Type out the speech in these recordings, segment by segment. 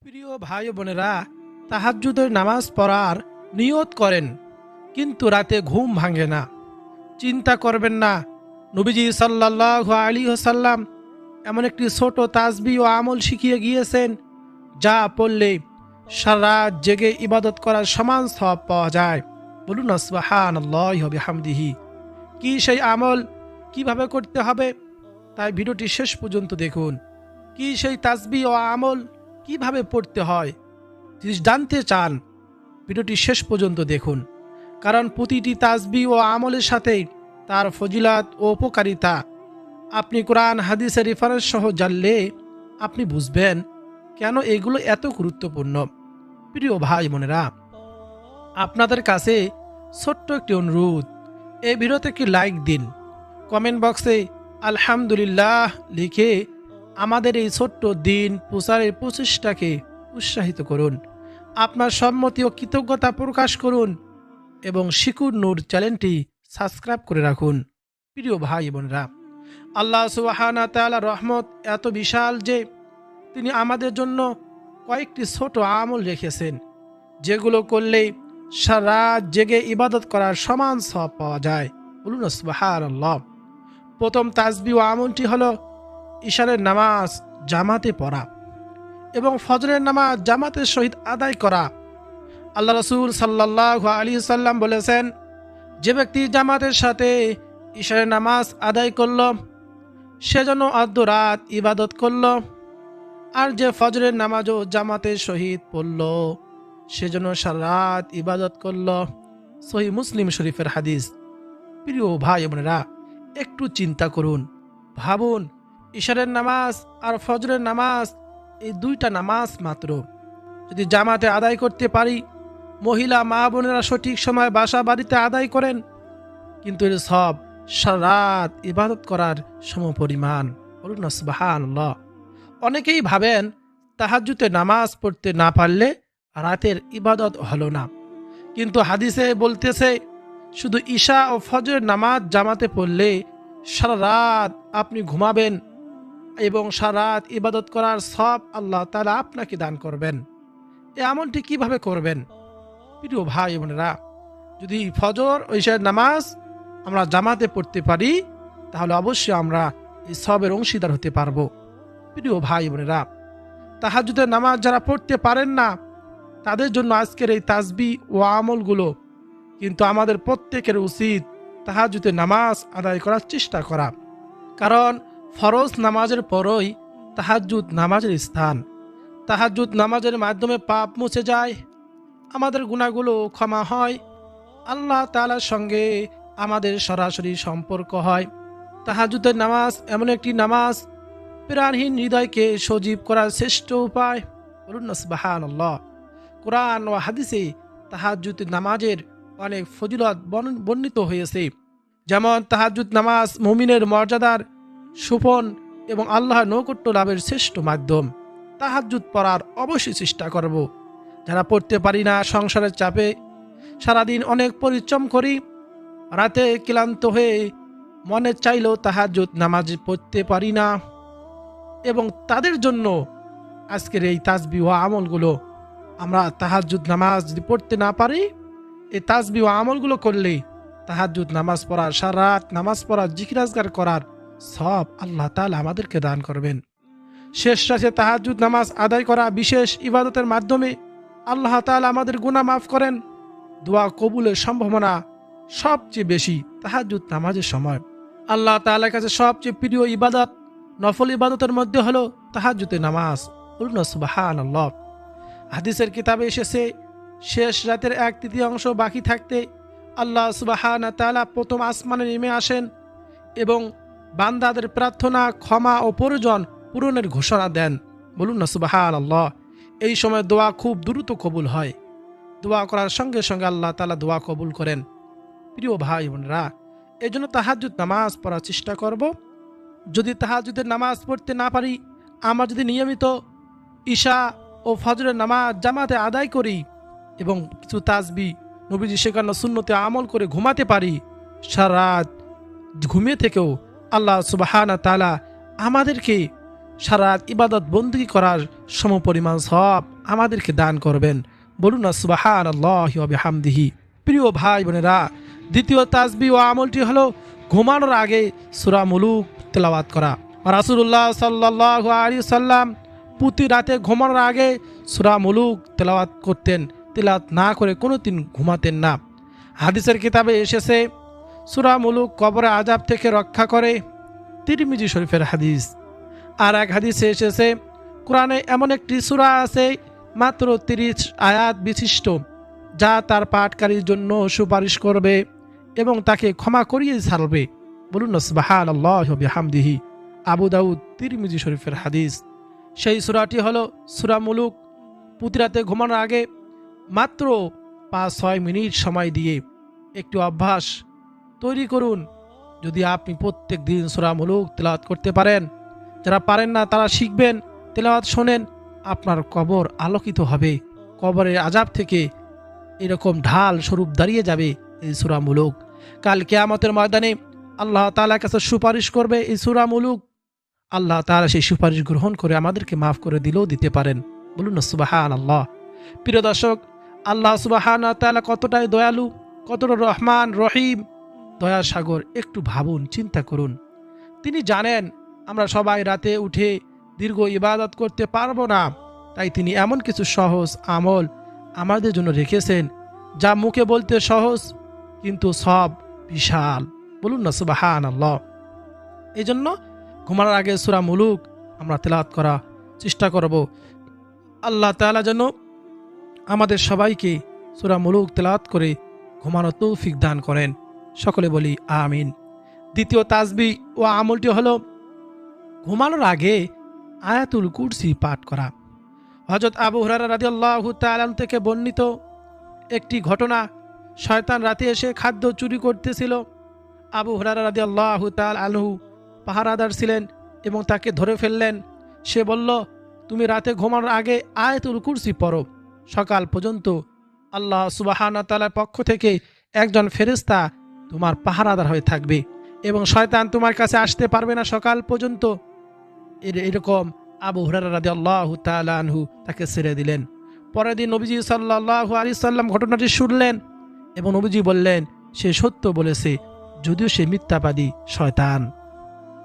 প্রিয় ভাই ও বোনেরা, তাহাজ্জুদের নামাজ পড়ার নিয়ত করেন, কিন্তু রাতে ঘুম ভাঙে না। চিন্তা করবেন না, নবীজি সাল্লাল্লাহু আলাইহি ওয়াসাল্লাম এমন একটি ছোট তাসবিহ ও আমল শিখিয়ে গিয়েছেন, যা পড়লে সারা রাত জেগে ইবাদত করার সমান সওয়াব পাওয়া যায়। বলুন না সুবহানাল্লাহি ওয়া বিহামদিহি। কি সেই আমল, কিভাবে করতে হবে, তাই ভিডিওটি শেষ পর্যন্ত দেখুন। কি সেই তাসবিহ ও আমল, কিভাবে পড়তে হয়, যদি জানতে চান ভিডিওটি শেষ পর্যন্ত দেখুন, কারণ প্রতিটি তাসবিহ ও আমলের সাথে তার ফজিলত ও উপকারিতা আপনি কোরআন হাদিসের রেফারেন্স সহ জানলে আপনি বুঝবেন কেন এগুলো এত গুরুত্বপূর্ণ। প্রিয় ভাই বোনেরা, আপনাদের কাছে ছোট্ট একটি অনুরোধ, এই ভিডিওতে একটি লাইক দিন, কমেন্ট বক্সে আলহামদুলিল্লাহ লিখে আমাদের এই ছোট্ট দিন প্রচারের প্রচেষ্টাকে উৎসাহিত করুন। আপনার সম্মতি ও কৃতজ্ঞতা প্রকাশ করুন এবং শিকুর নূর চ্যানেলটি সাবস্ক্রাইব করে রাখুন। প্রিয় ভাই বোনেরা, আল্লাহ সুবহানাহু ওয়া তাআলার রহমত এত বিশাল যে তিনি আমাদের জন্য কয়েকটি ছোট আমল রেখেছেন, যেগুলো করলে সারা রাত জেগে ইবাদত করার সমান সওয়াব পাওয়া যায়। বলুন সুবহানাল্লাহ। প্রথম তাসবিহ ও আমলটি হলো ইশারের নামাজ জামাতে পড়া এবং ফজরের নামাজ জামাতের সহিত আদায় করা। আল্লাহ রাসূল সাল্লাল্লাহু আলাইহি সাল্লাম বলেছেন, যে ব্যক্তি জামাতের সাথে ইশারের নামাজ আদায় করল সে যেন অর্ধ রাত ইবাদত করল, আর যে ফজরের নামাজও জামাতের সহিত পড়ল সে যেন সারা রাত ইবাদত করল। সহিহ মুসলিম শরীফের হাদিস। প্রিয় ভাই বোনেরা, একটু চিন্তা করুন, ভাবুন, ইশারের নামাজ আর ফজরের নামাজ এই দুইটা নামাজ মাত্র যদি জামাতে আদায় করতে পারি, মহিলা মা বোনেরা সঠিক সময় বাসা বাড়িতে আদায় করেন, কিন্তু এর সব সারা রাত ইবাদত করার সমপরিমাণ। বলুন না সুবহানাল্লাহ। অনেকেই ভাবেন তাহাজ্জুদে নামাজ পড়তে না পারলে রাতের ইবাদত হলো না, কিন্তু হাদিসে বলতেছে শুধু ঈশা ও ফজরের নামাজ জামাতে পড়লে সারা রাত আপনি ঘুমাবেন এবং সারা রাত ইবাদত করার সব আল্লাহ তাআলা আপনাকে দান করবেন। এই আমলটি কিভাবে করবেন? প্রিয় ভাই বোনেরা, যদি ফজর ও ঈশার নামাজ আমরা জামাতে পড়তে পারি তাহলে অবশ্যই আমরা এই সবের অংশীদার হতে পারবো। প্রিয় ভাই বোনেরা, তাহাজ্জুদের নামাজ যারা পড়তে পারেন না তাদের জন্য আজকের এই তাসবিহ ও আমলগুলো, কিন্তু আমাদের প্রত্যেকের উচিত তাহাজ্জুদের নামাজ আদায় করার চেষ্টা করা, কারণ ফরজ নামাজের পরই তাহাজ্জুদ নামাজের স্থান। তাহাজ্জুদ নামাজের মাধ্যমে পাপ মুছে যায়, আমাদের গুনাহগুলো ক্ষমা হয়, আল্লাহ তাআলার সঙ্গে আমাদের সরাসরি সম্পর্ক হয়। তাহাজ্জুদের নামাজ এমন একটি নামাজ, প্রাণহীন হৃদয়কে সজীব করার শ্রেষ্ঠ উপায়। বলুন না সুবহানাল্লাহ। কোরআন ও হাদিসে তাহাজ্জুদ নামাজের অনেক ফজিলত বর্ণিত হয়েছে, যেমন তাহাজ্জুদ নামাজ মুমিনের মর্যাদার সুফল এবং আল্লাহর নৈকট্য লাভের শ্রেষ্ঠ মাধ্যম। তাহাজ্জুদ পড়ার অবশ্যই চেষ্টা করব। যারা পড়তে পারি না, সংসারের চাপে সারাদিন অনেক পরিশ্রম করি, রাতে ক্লান্ত হয়ে মনে চাইলেও তাহাজ্জুদ নামাজ পড়তে পারি না, এবং তাদের জন্য আজকের এই তাসবিহ ও আমলগুলো, আমরা তাহাজ্জুদ নামাজ যদি পড়তে না পারি, এই তাসবিহ ও আমলগুলো করলে তাহাজ্জুদ নামাজ পড়ার, সারা রাত নামাজ পড়ার, জিকির আজকার করার সব আল্লাহ তাআলা আমাদেরকে দান করবেন। শেষ রাতে তাহাজ্জুদ নামাজ আদায় করা বিশেষ ইবাদতের মাধ্যমে আল্লাহ তাআলা আমাদের গুনাহ মাফ করেন। দোয়া কবুলের সম্ভাবনা সবচেয়ে বেশি তাহাজ্জুদ নামাজের সময়। আল্লাহ তাআলার কাছে সবচেয়ে প্রিয় ইবাদত, নফল ইবাদতের মধ্যে হলো তাহাজ্জুদের নামাজ। বলুন না সুবহানাল্লাহ। হাদিসের কিতাবে এসেছে, শেষ রাতের 1/3 বাকি থাকতে আল্লাহ সুবহানাহু ওয়া তাআলা প্রথম আসমানে নেমে আসেন এবং বান্দাদের প্রার্থনা, ক্ষমা ও প্রয়োজন পূরণের ঘোষণা দেন। বলুন না সুবহানাল্লাহ। এই সময় দোয়া খুব দ্রুত কবুল হয়, দোয়া করার সঙ্গে সঙ্গে আল্লাহ তাআলা দোয়া কবুল করেন। প্রিয় ভাই বোনেরা, এই জন্য তাহাজ্জুদ নামাজ পড়ার চেষ্টা করব। যদি তাহাজ্জুদের নামাজ পড়তে না পারি, আমরা যদি নিয়মিত ঈশা ও ফজরের নামাজ জামাতে আদায় করি এবং কিছু তাসবিহ নবীজি শেখানো সুন্নতে আমল করে ঘুমাতে পারি, সারা রাত ঘুমিয়ে থেকেও আল্লাহ সুবহানাহু ওয়া তাআলা আমাদেরকে সারা রাত ইবাদত বন্দী করার সমপরিমাণ সওয়াব আমাদেরকে দান করবেন। বলুন না সুবহানাল্লাহি ওয়া বিহামদিহি। প্রিয় ভাই বোনেরা, দ্বিতীয় তাসবিহ ও আমলটি হলো ঘুমানোর আগে সূরা মুলুক তেলাওয়াত করা। রাসূলুল্লাহ সাল্লাল্লাহু আলাইহি সাল্লাম প্রতি রাতে ঘুমানোর আগে সূরা মুলুক তেলাওয়াত করতেন। তেলাওয়াত না করে কোনোদিন ঘুমাতেন না। হাদিসের কিতাবে এসেছে সূরা মুলুক কবরে আযাব থেকে রক্ষা করে, তিরমিজি শরীফের হাদিস। আর এক হাদিসে এসেছে কোরআনে এমন একটি সূরা আছে মাত্র 30 আয়াত বিশিষ্ট, যা তার পাঠকারীর জন্য সুপারিশ করবে এবং তাকে ক্ষমা করিয়ে ছাড়বে। বলুন না সুবহানাল্লাহি ওয়া বিহামদিহি। আবু দাউদ, তিরমিজি শরীফের হাদিস। সেই সূরাটি হলো সূরা মুলুক। প্রতি রাতে ঘুমানোর আগে মাত্র 5-6 মিনিট সময় দিয়ে একটি অভ্যাস তৈরি করুন। যদি আপনি প্রত্যেক দিন সূরা মুলুক তেলাওয়াত করতে পারেন, যারা পারেন না তারা শিখবেন, তেলাওয়াত শোনেন, আপনার কবর আলোকিত হবে। কবরের আযাব থেকে এরকম ঢাল স্বরূপ দাঁড়িয়ে যাবে এই সূরা মুলুক। কাল কিয়ামতের ময়দানে আল্লাহ তাআলার কাছে সুপারিশ করবে এই সূরা মুলুক। আল্লাহ তাআলা সেই সুপারিশ গ্রহণ করে আমাদেরকে মাফ করে দিলেও দিতে পারেন। বলুন না সুবহানাল্লাহ। প্রিয় দর্শক, আল্লাহ সুবহানাহু ওয়া তাআলা কতটাই দয়ালু, কতটা রহমান রহিম, দয়ার সাগর। একটু ভাবুন, চিন্তা করুন। তিনি জানেন আমরা সবাই রাতে উঠে দীর্ঘ ইবাদত করতে পারবো না, তাই তিনি এমন কিছু সহজ আমল আমাদের জন্য রেখেছেন যা মুখে বলতে সহজ কিন্তু সব বিশাল। বলুন না সুবহানাল্লাহ। এই জন্য ঘুমানোর আগে সূরা মুলুক আমরা তেলাওয়াত করা চেষ্টা করব। আল্লাহ তাআলা যেন আমাদের সবাইকে সূরা মুলুক তেলাওয়াত করে ঘুমানোর তৌফিক দান করেন। সকলে বলি আমিন। দ্বিতীয় তাসবিহ ও আমলটি হলো ঘুমানোর আগে আয়াতুল কুরসি পাঠ করা। হযরত আবু হুরায়রা রাদিয়াল্লাহু তাআলা থেকে বর্ণিত একটি ঘটনা, শয়তান রাতে এসে খাদ্য চুরি করতেছিল। আবু হুরায়রা রাদিয়াল্লাহু তাআলা আনহু পাহারাদার ছিলেন এবং তাকে ধরে ফেললেন। সে বলল, তুমি রাতে ঘুমানোর আগে আয়াতুল কুরসি পড়ো। সকাল পর্যন্ত আল্লাহ সুবহানাহু ওয়া তাআলার পক্ষ থেকে একজন ফেরেশতা তোমার পাহারাদার হয়ে থাকবে এবং শয়তান তোমার কাছে আসতে পারবে না সকাল পর্যন্ত। এরকম আবু হুরায়রা রাদিয়াল্লাহু তাআলা আনহু তাকে ছেড়ে দিলেন। পরের দিন নবীজি সাল্লাল্লাহু আলাইহি সাল্লাম ঘটনাটি শুনলেন এবং নবীজি বললেন, সে সত্য বলেছে, যদিও সে মিথ্যাবাদী শয়তান।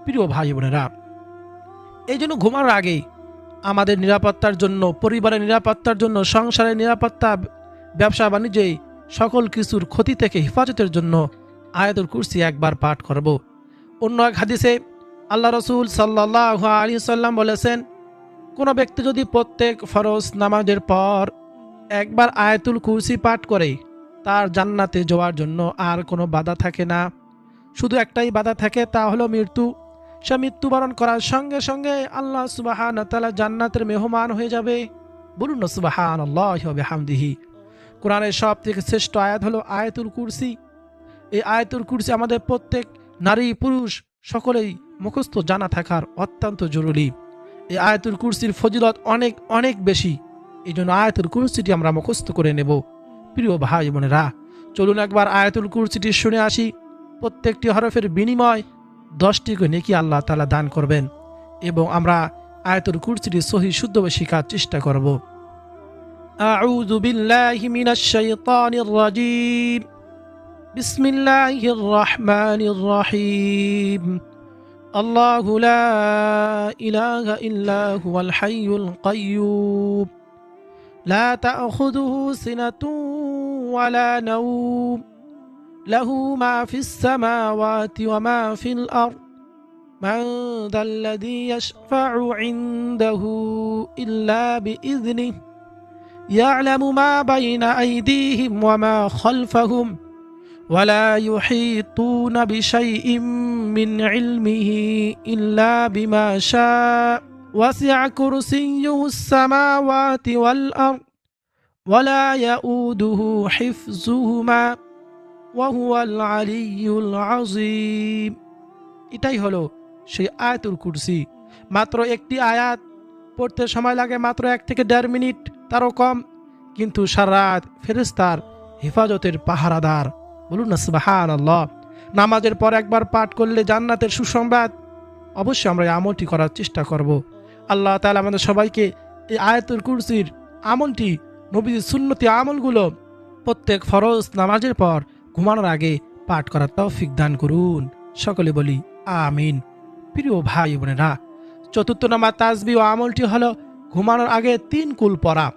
প্রিয় ভাই বোনেরা, এই জন্য ঘুমানোর আগে আমাদের নিরাপত্তার জন্য, পরিবারের নিরাপত্তার জন্য, সংসারের নিরাপত্তা, ব্যবসা বাণিজ্যে সকল কিছুর ক্ষতি থেকে হেফাজতের জন্য আয়াতুল কুরসি একবার পাঠ করব। অন্য এক হাদিসে আল্লাহ রাসূল সাল্লাল্লাহু আলাইহি সাল্লাম বলেছেন, কোনো ব্যক্তি যদি প্রত্যেক ফরজ নামাজের পর একবার আয়াতুল কুরসি পাঠ করে, তার জান্নাতে যাওয়ার জন্য আর কোনো বাধা থাকে না। শুধু একটাই বাধা থাকে, তা হলো মৃত্যু। সে মৃত্যুবরণ করার সঙ্গে সঙ্গে আল্লাহ সুবহানাহু ওয়া তাআলা জান্নাতের মেহমান হয়ে যাবে। বলুন না সুবহানাল্লাহি ওয়া বিহামদিহি। কোরআনের সবথেকে শ্রেষ্ঠ আয়াত হলো আয়াতুল কুরসি। এই আয়াতুল কুরসি আমাদের প্রত্যেক নারী পুরুষ সকলেই মুখস্থ জানা থাকার অত্যন্ত জরুরি। এই আয়াতুল কুরসির ফজিলত অনেক অনেক বেশি। এই জন্য আয়াতুল কুরসিটি আমরা মুখস্থ করে নেব। প্রিয় ভাই বোনেরা, চলুন একবার আয়াতুল কুরসিটি শুনে আসি। প্রত্যেকটি হরফের বিনিময় 10টি করে নেকি আল্লাহ তাআলা দান করবেন এবং আমরা আয়াতুল কুরসিটি সহি শুদ্ধভাবে শেখার চেষ্টা করব। আউযু বিল্লাহি মিনাশ শাইতানির রাজীম। বিসমিল্লাহির রহমানির রহিম। আল্লাহু লা ইলাহা ইল্লা হুয়াল হাইয়ুল কাইয়্যুম। লা তা'খুযুহু সিনাতুন ওয়া লা নাওম। লাহু মা ফিস সামাওয়াতি ওয়া মা ফিল আরদ। মান যাল্লাযী ইয়াশফা'ু 'ইনদাহু ইল্লা বিইযনিহি। ইয়া'লামু মা বাইনা আইদিহিম ওয়া মা খালফাহুম। ولا يحيطون بشيء من علمه إلا بما شاء وسع كرسيه السماوات والأرض ولا يؤوده حفظهما وهو العلي العظيم। এটাই হলো সেই আয়াতুল কুরসি। মাত্র একটি আয়াত পড়তে সময় লাগে মাত্র 1 থেকে 1.5 মিনিট, তারও কম, কিন্তু সারা রাত ফেরেশতার হেফাজতের পাহারাদার। বলুন না সুবহানাল্লাহ। নামাজের পর একবার পাঠ করলে জান্নাতের সুসংবাদ। অবশ্যই আমরা এই আমলটি করার চেষ্টা করব। আল্লাহ তাআলা আমাদের সবাইকে এই আয়াতুল কুরসির আমলটি, নবীজির সুন্নতি আমলগুলো প্রত্যেক ফরজ নামাজের পর ঘুমানোর আগে পাঠ করার তৌফিক দান করুন। সকলে বলি আমিন। প্রিয় ভাই বোনেরা, চতুর্থ নাম্বার তাসবিহ ও আমলটি হলো ঘুমানোর আগে 3 কুল পড়া।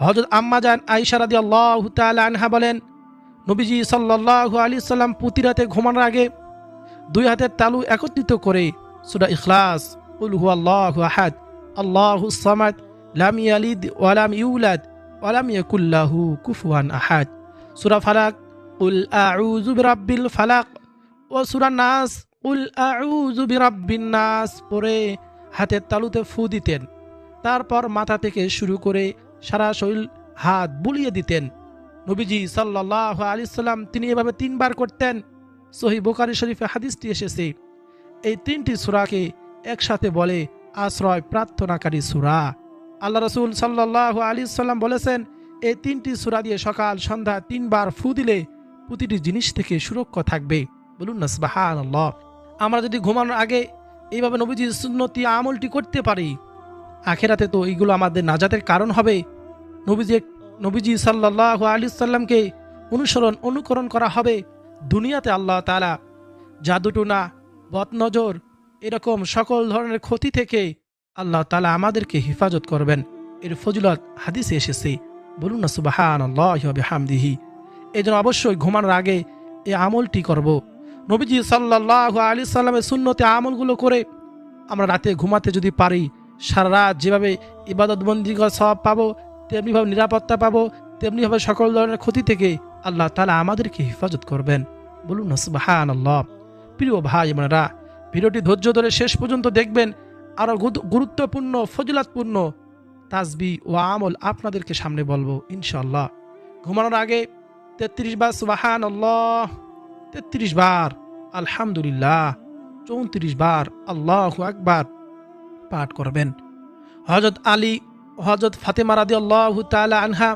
হযরত আম্মা জান আয়েশা রাদিয়াল্লাহু তাআলা আনহা বলেন, নবীজি সাল্লাল্লাহু আলাইহি সাল্লাম প্রতি রাতে ঘুমানোর আগে 2 হাতের তালু একত্রিত করে সূরা ইখলাস, কুল হুয়াল্লাহু আহাদ, আল্লাহুস সামাদ, লাম ইয়ালিদ ওয়া লাম ইউলাদ ওয়া লাম ইয়াকুল লাহু কুফুয়ান আহাদ, সূরা ফালাক, কুল আউযু বিরাব্বিল ফালাক ও সূরা নাস, কুল আউযু বিরাব্বিন নাস পড়ে হাতের তালুতে ফু দিতেন। তারপর মাথা থেকে শুরু করে সারা শরীর হাত বুলিয়ে দিতেন। নবীজি সাল্লাল্লাহু আলাইহি সাল্লাম তিনি এভাবে 3 বার করতেন। সহিহ বুখারী শরীফে হাদিসটি এসেছে। এই 3টি সূরাকে একসাথে বলে আশ্রয় প্রার্থনাকারী সূরা। আল্লাহ রাসূল সাল্লাল্লাহু আলাইহি সাল্লাম বলেছেন, এই 3টি সূরা দিয়ে সকাল সন্ধ্যা 3 বার ফু দিলে প্রতিটি জিনিস থেকে সুরক্ষা থাকবে। বলুন না সুবহানাল্লাহ। আমরা যদি ঘুমানোর আগে এইভাবে নবীজির সুন্নতি আমলটি করতে পারি, আখিরাতে তো এইগুলো আমাদের নাজাতের কারণ হবে। নবীজি সাল্লাল্লাহু আলাইহি সাল্লামকে অনুকরণ করা হবে। দুনিয়াতে আল্লাহ তাআলা জাদুটোনা, বদনজর, এরকম সকল ধরনের ক্ষতি থেকে আল্লাহ তাআলা আমাদেরকে হেফাজত করবেন। এর ফজিলত হাদিসে এসেছে। বলুন না সুবহানাল্লাহি ওয়া বিহামদিহি। এজন্য অবশ্যই ঘুমানোর আগে এই আমলটি করব। নবীজি সাল্লাল্লাহু আলাইহি সাল্লামের সুন্নতে আমলগুলো করে আমরা রাতে ঘুমাতে যদি পারি, সারা রাত যেভাবে ইবাদত বন্দেগী করার সওয়াব পাবো, তেমনিভাবে নিরাপত্তা পাবো, তেমনিভাবে সকল ধরনের ক্ষতি থেকে আল্লাহ তাআলা আমাদেরকে হেফাজত করবেন। বলুন না সুবহানাল্লাহ। প্রিয় ভাই বোনেরা, ভিডিওটি ধৈর্য ধরে শেষ পর্যন্ত দেখবেন। আরও গুরুত্বপূর্ণ ফজিলতপূর্ণ তাসবিহ ও আমল আপনাদেরকে সামনে বলবো ইনশাআল্লাহ। ঘুমানোর আগে 33 বার সুবহানাল্লাহ, 33 বার আলহামদুলিল্লাহ, 34 বার আল্লাহু আকবার পাঠ করবেন। হযরত আলী, হযরত ফাতেমা রাদিয়াল্লাহু তাআলা আনহা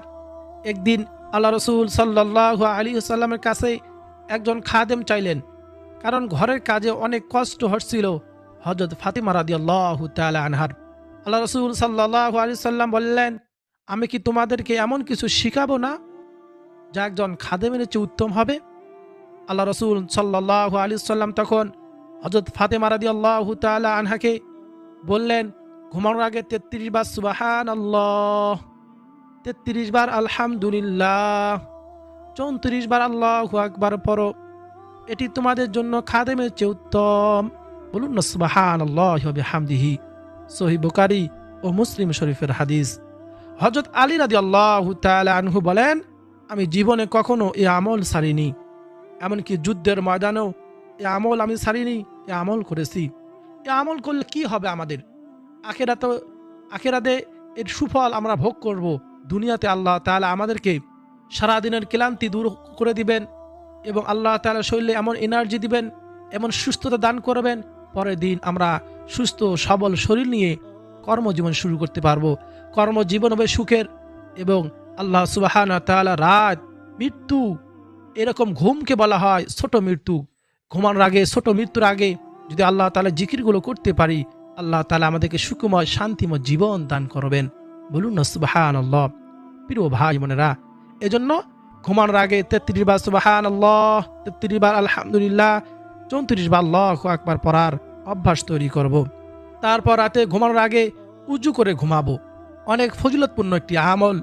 একদিন আল্লাহ রাসূল সাল্লাল্লাহু আলাইহি ওয়াসাল্লামের কাছে একজন খাদেম চাইলেন, কারণ ঘরের কাজে অনেক কষ্ট হচ্ছিল হযরত ফাতেমা রাদিয়াল্লাহু তাআলা আনহার। আল্লাহ রাসূল সাল্লাল্লাহু আলাইহি ওয়াসাল্লাম বললেন, আমি কি তোমাদেরকে এমন কিছু শিখাবো না যা একজন খাদেমের চেয়ে উত্তম হবে? আল্লাহ রাসূল সাল্লাল্লাহু আলাইহি ওয়াসাল্লাম তখন হযরত ফাতেমা রাদিয়াল্লাহু তাআলা আনহাকে বললেন, ঘুমানোর আগে 33 বার সুবহানাল্লাহ, 33 বার আলহামদুলিল্লাহ, 34 বার আল্লাহু আকবার পড়ো। এটি তোমাদের জন্য খাদেমের চেয়ে উত্তম। বলুন না সুবহানাল্লাহি ওয়া বিহামদিহি। সহিহ বুখারী ও মুসলিম শরীফের হাদিস। হযরত আলী রাদিয়াল্লাহু তাআলা আনহু বলেন, আমি জীবনে কখনো এই আমল ছাড়িনি, এমনকি যুদ্ধের ময়দানেও এই আমল আমি ছাড়িনি, এই আমল করেছি। এই আমল করলে কি হবে আমাদের? আখিরাতে এর সুফল আমরা ভোগ করব। দুনিয়াতে আল্লাহ তাআলা আমাদেরকে সারাদিনের ক্লান্তি দূর করে দিবেন এবং আল্লাহ তাআলা শরীরে এমন এনার্জি দিবেন, এমন সুস্থতা দান করবেন, পরের দিন আমরা সুস্থ সবল শরীর নিয়ে কর্মজীবন শুরু করতে পারবো। কর্মজীবন হবে সুখের এবং আল্লাহ সুবহানাহু ওয়া তাআলা রাত, মৃত্যু, এরকম ঘুমকে বলা হয় ছোট মৃত্যু। ঘুমানোর আগে, ছোট মৃত্যুর আগে যদি আল্লাহ তাআলা জিকিরগুলো করতে পারি, আল্লাহ তাআলা আমাদেরকে সুখময় শান্তিময় জীবন দান করবেন। বলুন না সুবহানাল্লাহ। প্রিয় ভাই বোনেরা, এজন্য ঘুমানোর আগে 33 বার সুবহানাল্লাহ, 33 বার আলহামদুলিল্লাহ, 34 বার আল্লাহু আকবার পড়ার অভ্যাস তৈরি করব। তারপর রাতে ঘুমানোর আগে উজু করে ঘুমাবো। অনেক ফজিলতপূর্ণ একটি আমল।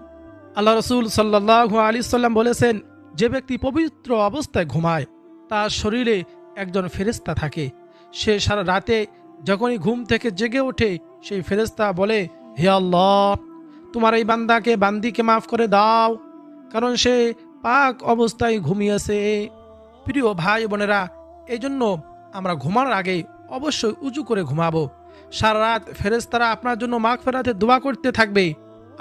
আল্লাহ রাসূল সাল্লাল্লাহু আলাইহি সাল্লাম বলেছেন, যে ব্যক্তি পবিত্র অবস্থায় ঘুমায় তার শরীরে একজন ফেরেশতা থাকে। সে সারা রাতে যখনই ঘুম থেকে জেগে ওঠে, সেই ফেরেশতা বলে, হে আল্লাহ, তোমার এই বান্দিকে মাফ করে দাও, কারণ সে পাক অবস্থায় ঘুমিয়েছে। প্রিয় ভাই বোনেরা, এই জন্য আমরা ঘুমানোর আগে অবশ্যই উজু করে ঘুমাবো। সারা রাত ফেরেশতারা আপনার জন্য মাগফিরাতের দোয়া করতে থাকবে।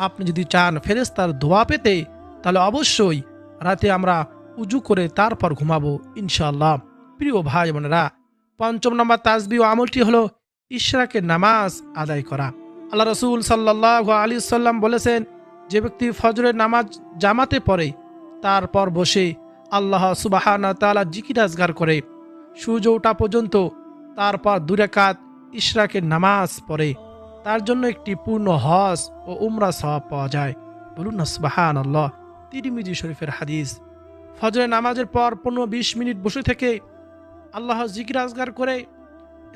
আপনি যদি চান ফেরেশতার দোয়া পেতে, তাহলে অবশ্যই রাতে আমরা উজু করে তারপর ঘুমাবো ইনশাআল্লাহ। প্রিয় ভাই বোনেরা, 5 নম্বর তাসবিহ আমলটি হলো ইশরাকের নামাজ আদায় করা। আল্লাহ রাসূল সাল্লাল্লাহু আলাইহি ওয়াসাল্লাম বলেছেন, যে ব্যক্তি ফজরের নামাজ জামাতে পড়ে, তারপর বসে আল্লাহ সুবহানাহু ওয়া তাআলা জিকির আজগার করে সূর্য ওঠা পর্যন্ত, তারপর 2 রাকাত ইশরাকের নামাজ পড়ে, তার জন্য একটি পূর্ণ হজ ও উমরা সওয়াব পাওয়া যায়। বলুন না সুবহানাল্লাহ। তিরমিজি শরীফের হাদিস। ফজরের নামাজের পর 15-20 মিনিট বসে থেকে আল্লাহ জিকির আজগার করে,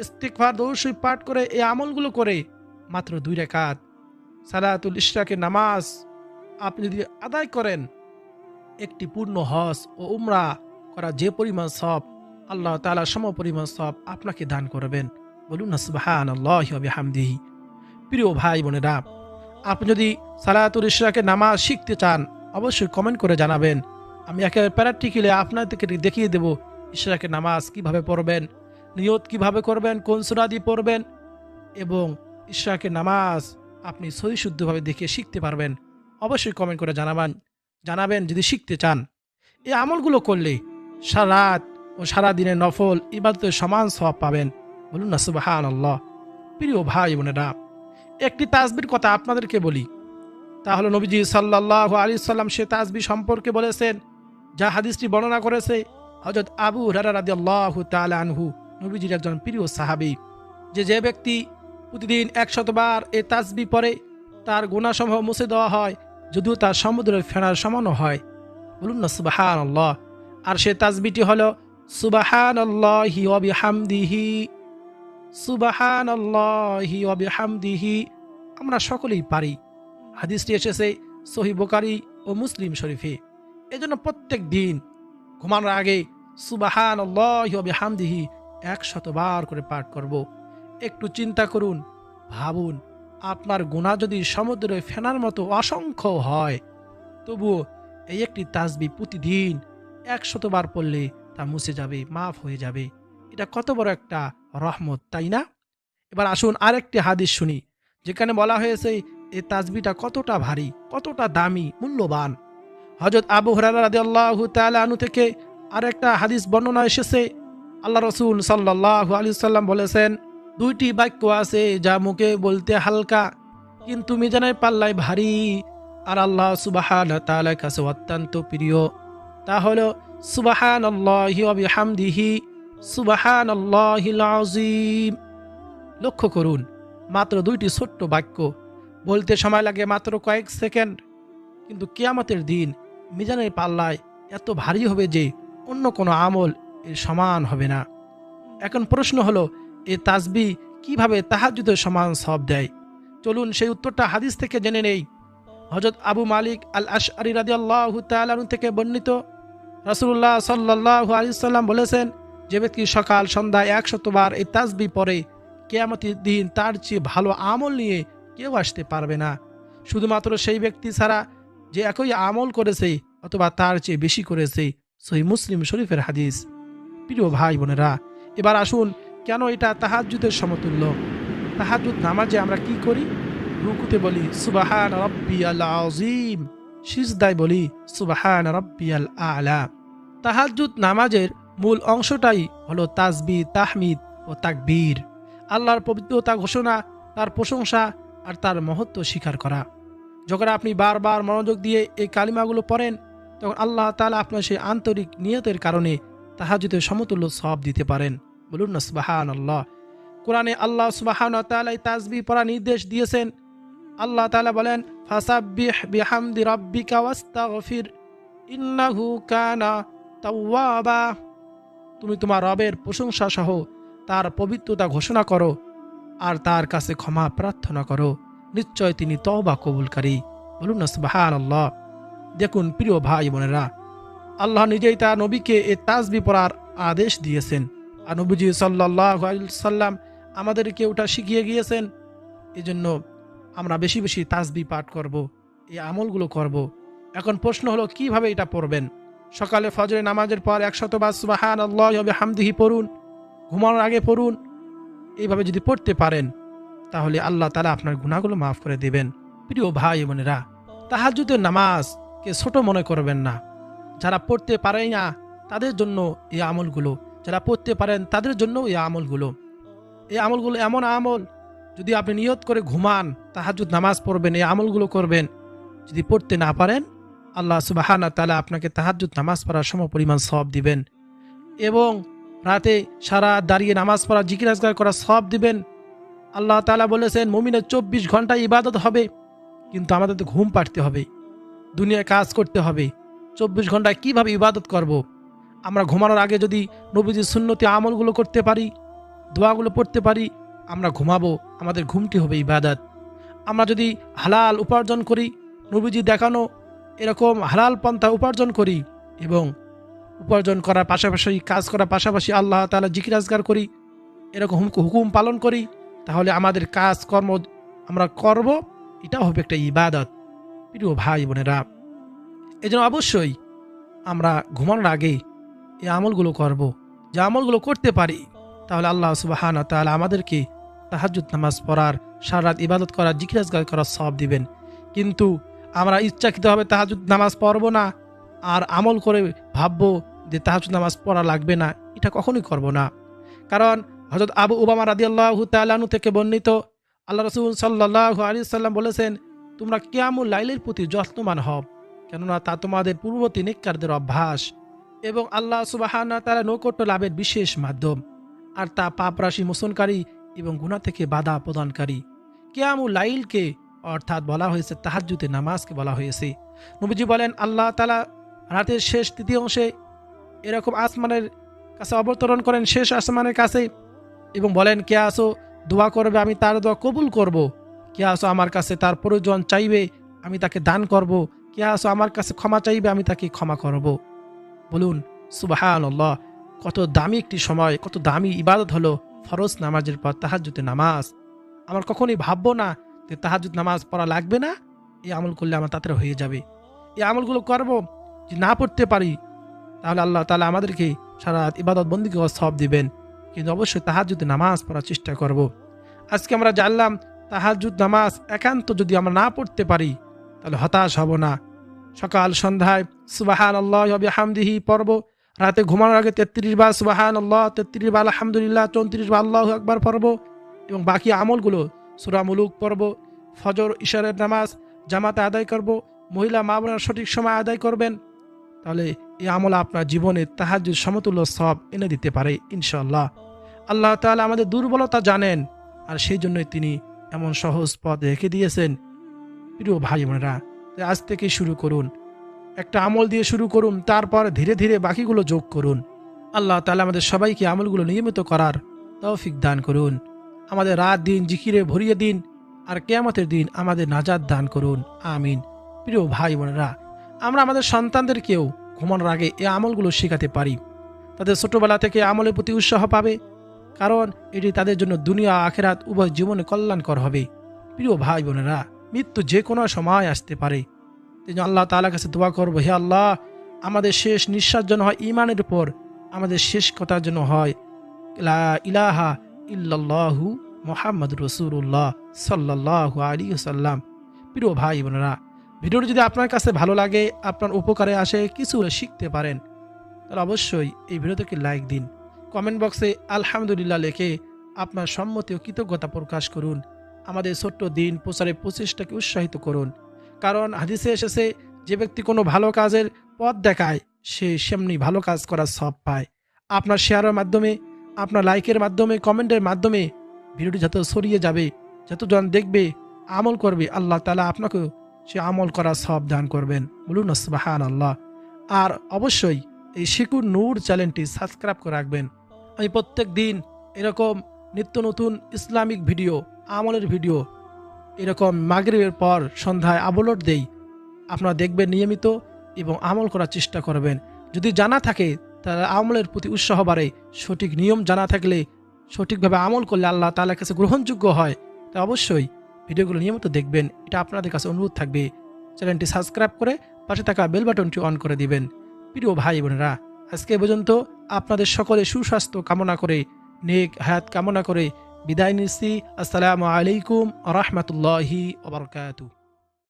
ইস্তিগফার দরুদ শরীফ পাঠ করে, এই আমলগুলো করে মাত্র 2 রাকাত সালাতুল ইশরাকের নামাজ আপনি যদি আদায় করেন, একটি পূর্ণ হজ ও উমরা করা যে পরিমাণ সওয়াব, আল্লাহ তাআলা সম পরিমাণ সওয়াব আপনাকে দান করবেন। বলুন না সুবহানাল্লাহি ওয়া বিহামদিহি। প্রিয় ভাই বোনেরা, আপনি যদি সালাতুল ইশরাকের নামাজ শিখতে চান, অবশ্যই কমেন্ট করে জানাবেন। আমি একেবারে প্র্যাকটিক্যালি আপনাদেরকে দেখিয়ে দেব ইশরাকের নামাজ কিভাবে পড়বেন, নিয়ত কিভাবে করবেন, কোন সূরা দিয়ে পড়বেন, এবং ইশরাকের নামাজ আপনি সহি শুদ্ধভাবে দেখে শিখতে পারবেন। অবশ্যই কমেন্ট করে জানাবেন যদি শিখতে চান। এই আমলগুলো করলে সারা রাত ও সারা দিনের নফল ইবাদতের সমান সওয়াব পাবেন। বলুন না সুবহানাল্লাহ। প্রিয় ভাই বোনেরা, একটি তাসবির কথা আপনাদেরকে বলি। তা হলো নবীজি সাল্লাল্লাহু আলাইহি সাল্লাম সে তাসবিহ সম্পর্কে বলেছেন, যা হাদিসটি বর্ণনা করেছে হযরত আবু হুরায়রা রাদিয়াল্লাহু তাআলা আনহু, নবীজির একজন প্রিয় সাহাবী, যে ব্যক্তি প্রতিদিন 100 বার এই তাসবিহ পড়ে তার গুনাহসমূহ মুছে দেওয়া হয়, যদিও তার সমুদ্রের ফেনার সমানও হয়। বলুন না সুবহানাল্লাহ। আর সে তাসবিহটি হলো সুবহানাল্লাহি ওয়া বিহামদিহি, সুবহানাল্লাহি ওয়া বিহামদিহি। আমরা সকলেই পারি। হাদিসটি এসেছে সহিহ বুখারী ও মুসলিম শরীফে। এজন্য প্রত্যেক দিন ঘুমানোর আগে সুবহানাল্লাহি ওয়া বিহামদিহি 100 বার করে পাঠ করব। একটু চিন্তা করুন, ভাবুন, আপনার গুনাহ যদি সমুদ্রের ফেনার মতো অসংখ্য হয়, তবুও এই একটি তাসবিহ প্রতিদিন 100 বার পড়লে তা মুছে যাবে, মাফ হয়ে যাবে। এটা কত বড় একটা রহমত, তাই না? এবার আসুন আরেকটি হাদিস শুনি, যেখানে বলা হয়েছে এই তাসবিহটা কতটা ভারী, কতটা দামি, মূল্যবান। হযরত আবু হুরায়রা রাদিয়াল্লাহু তাআলা আনহু থেকে আরেকটা হাদিস বর্ণনা এসেছে। আল্লাহ রাসূল সাল্লাল্লাহু আলাইহি সাল্লাম বলেছেন, 2টি বাক্য আছে যা মুখে বলতে হালকা কিন্তু মিজানের পাল্লায় ভারী আর আল্লাহ সুবহানাহু ওয়া তাআলার কাছে অত্যন্ত প্রিয়। তা হলো সুবহানাল্লাহি ওয়া বিহামদিহি, সুবহানাল্লাহিল আযীম। লক্ষ্য করুন, মাত্র 2টি ছোট্ট বাক্য, বলতে সময় লাগে মাত্র কয়েক সেকেন্ড, কিন্তু কিয়ামতের দিন মিজানের পাল্লায় এত ভারী হবে যে অন্য কোনো আমল এর সমান হবে না। এখন প্রশ্ন হলো, এই তাসবিহ কিভাবে তাহাজ্জুদের সমান সওয়াব দেয়? চলুন সেই উত্তরটা হাদিস থেকে জেনে নেই। হযরত আবু মালিক আল আশআরী রাদিয়াল্লাহু তাআলা আনহু থেকে বর্ণিত, রাসূলুল্লাহ সাল্লাল্লাহু আলাইহি সাল্লাম বলেছেন, যে ব্যক্তি সকাল সন্ধ্যায় 100 বার এই তাসবিহ পড়ে, কিয়ামতের দিন তার চেয়ে ভালো আমল নিয়ে কেউ আসতে পারবে না। শুধুমাত্র সেই ব্যক্তি ছাড়া যে একই আমল করেছে অথবা তার চেয়ে বেশি করেছে। সহিহ মুসলিম শরীফের হাদিস। প্রিয় ভাই বোনেরা, এবার আসুন কেন এটা তাহাজ্জুদের সমতুল্য। তাহাজ্জুদ নামাজে আমরা কি করি? রুকুতে বলি সুবহান রাব্বিয়াল আযীম, সিজদায় বলি সুবহান রাব্বিয়াল আ'লা। তাহাজ্জুদ নামাজের মূল অংশটাই হলো তাসবিহ, তাহমিদ ও তাকবীর। আল্লাহর পবিত্রতা ঘোষণা, তার প্রশংসা আর তার মহত্ব স্বীকার করা। যখন আপনি বারবার মনোযোগ দিয়ে এই কালিমাগুলো পড়েন, তখন আল্লাহ তাআলা আপনার সেই আন্তরিক নিয়তের কারণে তাহাজ্জুদের সমতুল্য সওয়াব দিতে পারেন। বলুন না সুবহানাল্লাহ। কোরআনে আল্লাহ সুবহানাহু ওয়া তাআলা এই তাসবিহ পড়ার নির্দেশ দিয়েছেন। আল্লাহ তাআলা বলেন, ফাসাব্বিহ বিহামদি রাব্বিকা ওয়াস্তাগফির ইন্নাহু কানা তাওয়াবা। তুমি তোমার রবের প্রশংসা সহ তার পবিত্রতা ঘোষণা করো আর তার কাছে ক্ষমা প্রার্থনা করো, নিশ্চয় তিনি তওবা কবুলকারী। বলুন না সুবহানাল্লাহ। দেখুন প্রিয় ভাই বোনেরা, আল্লাহ নিজেই তার নবীকে এই তাসবিহ পড়ার আদেশ দিয়েছেন, আর নবীজি সাল্লাল্লাহু আলাইহি সাল্লাম আমাদেরকে ওটা শিখিয়ে গিয়েছেন। এজন্য আমরা বেশি বেশি তাসবিহ পাঠ করব, এই আমলগুলো করব। এখন প্রশ্ন হলো, কিভাবে এটা পড়বেন? সকালে ফজরের নামাজের পর 100 বার সুবহানাল্লাহি ওয়া বিহামদিহি পড়ুন, ঘুমানোর আগে পড়ুন। এইভাবে যদি পড়তে পারেন, তাহলে আল্লাহ তাআলা আপনার গুনাহগুলো মাফ করে দেবেন। প্রিয় ভাই বোনেরা, তাহাজ্জুদের নামাজকে ছোট মনে করবেন না। যারা পড়তে পারে না তাদের জন্য এই আমলগুলো, যারা পড়তে পারেন তাদের জন্য এই আমলগুলো এমন আমল, যদি আপনি নিয়ত করে ঘুমান তাহাজ্জুদ নামাজ পড়বেন, এই আমলগুলো করবেন, যদি পড়তে না পারেন, আল্লাহ সুবহানাহু ওয়া তাআলা আপনাকে তাহাজ্জুদ নামাজ পড়ার সমপরিমাণ সওয়াব দিবেন এবং রাতে সারা দাঁড়িয়ে নামাজ পড়া, জিকির আজকার করা সওয়াব দিবেন। আল্লাহ তাআলা বলেছেন মুমিনের 24 ঘন্টা ইবাদত হবে, কিন্তু আমাদের তো ঘুম পাড়তে হবে, দুনিয়ায় কাজ করতে হবে। 24 ঘন্টায় কিভাবে ইবাদত করব? আমরা ঘুমানোর আগে যদি নবীজির সুন্নতি আমলগুলো করতে পারি, দোয়াগুলো পড়তে পারি, আমরা ঘুমাবো, আমাদের ঘুমটি হবে ইবাদত। আমরা যদি হালাল উপার্জন করি, নবীজি দেখানো এরকম হালাল পন্থা উপার্জন করি এবং উপার্জন করার পাশাপাশি কাজ করার পাশাপাশি আল্লাহ তাআলা জিকির আজগার করি, এরকম হুকুম পালন করি, তাহলে আমাদের কাজ কর্ম আমরা করব, এটা হবে একটা ইবাদত। প্রিয় ভাই বোনেরা, এই জন্য অবশ্যই আমরা ঘুমানোর আগে এই আমলগুলো করব। যে আমলগুলো করতে পারি তাহলে আল্লাহ সুবহানাহু ওয়া তাআলা আমাদেরকে তাহাজ্জুদ নামাজ পড়ার, সারা রাত ইবাদত করার, জিকির আজগার করার সওয়াব দিবেন। কিন্তু আমরা ইচ্ছাকৃতভাবে তাহাজ্জুদ নামাজ পড়ব না আর আমল করে ভাববো যে তাহাজ্জুদ নামাজ পড়া লাগবে না, এটা কখনোই করব না। কারণ হযরত আবু উমামা রাদিয়াল্লাহু তাআলা আনহু থেকে বর্ণিত, আল্লাহ রাসূল সাল্লাল্লাহু আলাইহি ওয়াসাল্লাম বলেছেন, তোমরা কিয়ামুল লাইলের প্রতি যত্নবান হও, কেননা তা তোমাদের পূর্ববর্তী নেককারদের অভ্যাস এবং আল্লাহ সুবহানাহু ওয়া তাআলা নৈকট্য লাভের বিশেষ মাধ্যম, আর তা পাপরাশি মোচনকারী এবং গুনাহ থেকে বাধা প্রদানকারী। কিয়ামুল লাইলকে অর্থাৎ বলা হয়েছে তাহাজ্জুদের নামাজকে বলা হয়েছে। নবীজি বলেন, আল্লাহ তাআলা রাতের শেষ তৃতীয়াংশে এরকম আসমানের কাছে অবতরণ করেন, শেষ আসমানের কাছে, এবং বলেন, কে আসো দোয়া করবে, আমি তার দোয়া কবুল করব। কে আসো আমার কাছে তার প্রয়োজন চাইবে, আমি তাকে দান করব। কে আসো আমার কাছে ক্ষমা চাইবে, আমি তাকে ক্ষমা করব। বলুন সুবহানাল্লাহ, কত দামি একটি সময়, কত দামি ইবাদত হলো ফরজ নামাজের পর তাহাজ্জুদের নামাজ। আমার কখনোই ভাববো না যে তাহাজ্জুদ নামাজ পড়া লাগবে না, এই আমল করলে আমার তাড়াতাড়ি হয়ে যাবে। এই আমলগুলো করব, যে না পড়তে পারি তাহলে আল্লাহ তাআলা আমাদেরকে সারা রাত ইবাদত বন্দেগী করার সওয়াব দিবেন। কিন্তু অবশ্যই তাহাজ্জুদের নামাজ পড়ার চেষ্টা করব। আজকে আমরা জানলাম তাহাজ্জুদ নামাজ একান্ত যদি আমরা না পড়তে পারি তাহলে হতাশ হব না। সকাল সন্ধ্যায় সুবহানাল্লাহি ওয়া বিহামদিহি পড়ব, রাতে ঘুমানোর আগে 33 বার সুবহানাল্লাহ, 33 বার আলহামদুলিল্লাহ, 34 বার আল্লাহু আকবার পড়ব, এবং বাকি আমলগুলো সূরা মুলুক পড়ব, ফজর ইশারের নামাজ জামাতে আদায় করব, মহিলা মা বোনেরা সঠিক সময় আদায় করবেন, তাহলে এই আমল আপনার জীবনে তাহাজ্জুদ সমতুল্য সওয়াব এনে দিতে পারে ইনশাআল্লাহ। আল্লাহ তাআলা আমাদের দুর্বলতা জানেন, আর সেই জন্যই তিনি এমন সহজ পথ রেখে দিয়েছেন। প্রিয় ভাই বোনেরা, আজ থেকে শুরু করুন, একটা আমল দিয়ে শুরু করুন, তারপর ধীরে ধীরে বাকিগুলো যোগ করুন। আল্লাহ তাআলা আমাদের সবাইকে আমলগুলো নিয়মিত করার তৌফিক দান করুন। আমাদের রাত দিন জিকিরে ভরিয়ে দিন, আর কিয়ামতের দিন আমাদের নাজাত দান করুন, আমিন। প্রিয় ভাই বোনেরা, আমরা আমাদের সন্তানদেরকেও ঘুমানোর আগে এই আমলগুলো শেখাতে পারি। তাদের ছোটবেলা থেকে আমলের প্রতি উৎসাহ পাবে, কারণ এটি তাদের জন্য দুনিয়া আখিরাত উভয় জীবনে কল্যাণকর হবে। প্রিয় ভাই বোনেরা, মৃত্যু যে কোনো সময় আসতে পারে, তিনি আল্লাহ তাআলার কাছে দোয়া করব, হে আল্লাহ, আমাদের শেষ নিঃশ্বাস যেন হয় ঈমানের উপর, আমাদের শেষ কথা যেন হয় লা ইলাহা ইল্লাল্লাহু মুহাম্মাদুর রাসূলুল্লাহ সাল্লাল্লাহু আলাইহি ওয়াসাল্লাম। প্রিয় ভাই বোনেরা, ভিডিওটি যদি আপনার কাছে ভালো লাগে, আপনার উপকারে আসে, কিছু শিখতে পারেন, তাহলে অবশ্যই এই ভিডিওটিকে লাইক দিন। কমেন্ট বক্সে আলহামদুলিল্লাহ লিখে আপনার সম্মতি ও কৃতজ্ঞতা প্রকাশ করুন। আমাদের ছোট্ট দিন প্রচারের প্রচেষ্টাকে উৎসাহিত করুন, কারণ হাদিসে এসেছে, যে ব্যক্তি কোনো ভালো কাজের পথ দেখায় সে সেমনি ভালো কাজ করার সওয়াব পায়। আপনার শেয়ারের মাধ্যমে, আপনার লাইকের মাধ্যমে, কমেন্টের মাধ্যমে ভিডিওটি যত ছড়িয়ে যাবে, যতজন দেখবে, আমল করবে, আল্লাহ তাআলা আপনাকেও সে আমল করার সওয়াব দান করবেন। বলুন সুবহানাল্লাহ। আর অবশ্যই এই শিকুর নূর চ্যানেলটি সাবস্ক্রাইব করে রাখবেন। আমি প্রত্যেক দিন এরকম নিত্য নতুন ইসলামিক ভিডিও, আমলের ভিডিও এরকম মাগরিবের পর সন্ধ্যায় আপলোড দেই। আপনারা দেখবেন নিয়মিত এবং আমল করার চেষ্টা করবেন। যদি জানা থাকে তাহলে আমলের প্রতি উৎসাহ বাড়ে। সঠিক নিয়ম জানা থাকলে, সঠিকভাবে আমল করলে আল্লাহ তাআলার কাছে গ্রহণযোগ্য হয়। তা অবশ্যই ভিডিওগুলো নিয়মিত দেখবেন, এটা আপনাদের কাছে অনুরোধ থাকবে। চ্যানেলটি সাবস্ক্রাইব করে পাশে থাকা বেল বাটনটি অন করে দিবেন। প্রিয় ভাই বোনেরা, আজকে পর্যন্ত আপনাদের সকলে সুস্বাস্থ্য কামনা করে, নেক হায়াত কামনা করে বিদায় নিচ্ছি। আসসালামু আলাইকুম ওয়া রাহমাতুল্লাহি ওয়া বারাকাতুহু।